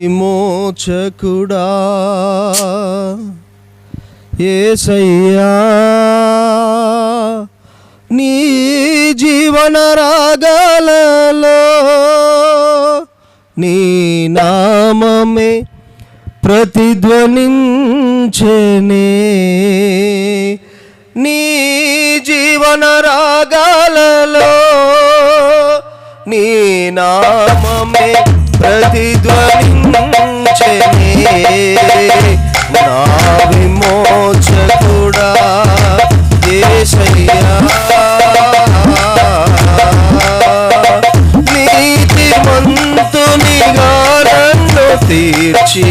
విమోచకుడా యేసయ్యా, నీ జీవన రాగాలలో నీ నామమే ప్రతిధ్వనించెనే. నీ జీవన రాగాలలో నీ నామమే ప్రతిధ్వనించెనే. నా విమోచకుడా యేసయ్యా, నీతిమంతునిగా నన్ను తీర్చి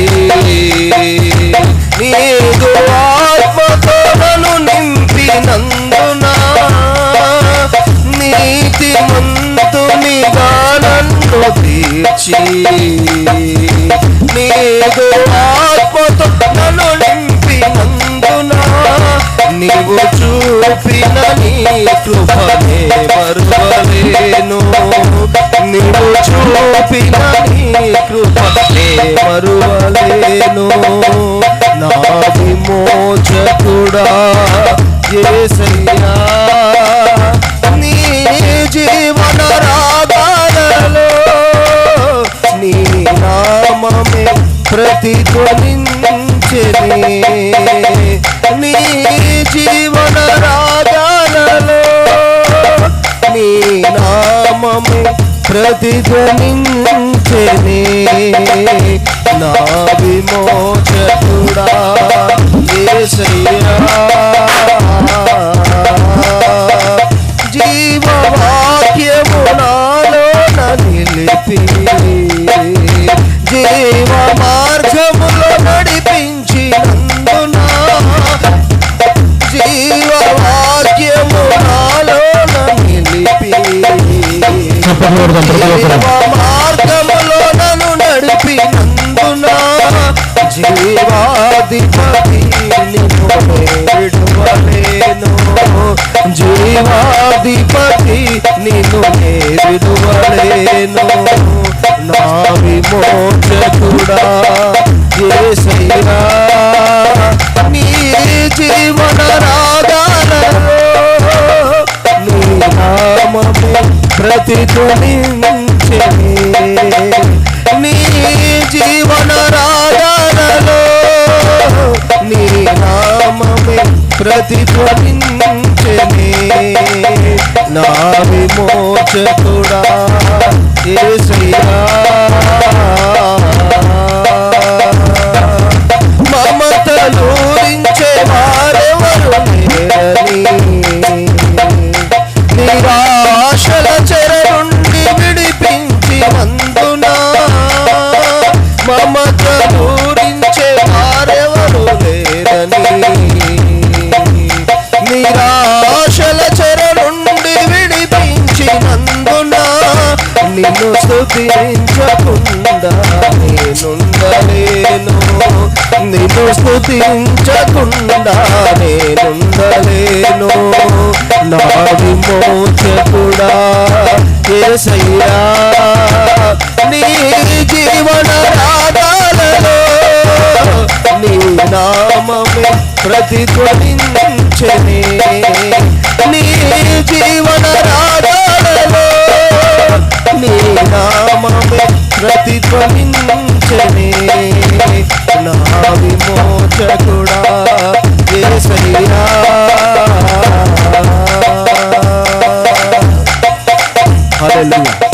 నీదు ఆత్మతో నన్ను నింపినందున, నీతిమంతునిగా నన్ను తీర్చి నీదు ఆత్మతో నన్ను నింపినందున, నీవు చూపిన నీ కృపనే మరువలేను. నీవు చూపిన నీ కృపనే మరువలేను. నా విమోచకుడా యేసయ్యా, నీ జీవన రాగాలలో నీ నామమే ప్రతిధ్వనించెనే. నీ జీవన రాగాలలో నీ నామమే ప్రతిధ్వనించెనే. నా విమోచకుడా యేసయ్యా, జీవవాక్యము నాలోన నిలిపి జీవ మార్గములో నడిపించినందున, జీవవాక్యము నాలోన నిలిపి మార్గములో నన్ను నడిపినందున, జీవాధిపతి నిన్ను విడువలేను. జీవాధిపతి నిన్ను విడువలేను. నా విమోచకుడా యేసయ్యా, నీ జీవన రాగాలలో నీ నామమే ప్రతిధ్వనించెనే. నీ జీవన రాగాలలో నీ నామమే ప్రతిధ్వనించెనే. నా విమోచకుడా యేసయ్యా, మమతలూరించే వారెవరు లేరని, నిరాశల చెర నుండి విడిపించినందున, మమతలూరించే వారెవరు లేరని, నిరాశల చెర నుండి విడిపించినందున, నిన్ను స్తుతించకుండా నేనుండలేను. నిన్ను స్తుతించకుండా నేనుండలేను. నా విమోచకుడా యేసయ్యా, నీ జీవన రాగాలలో నీ నామమే ప్రతిధ్వనించెనే. నీ జీవన రాగాలలో నీ నామమే ప్రతిధ్వనించెనే. నా విమోచకుడా యేసయ్యా, హల్లెలూయా.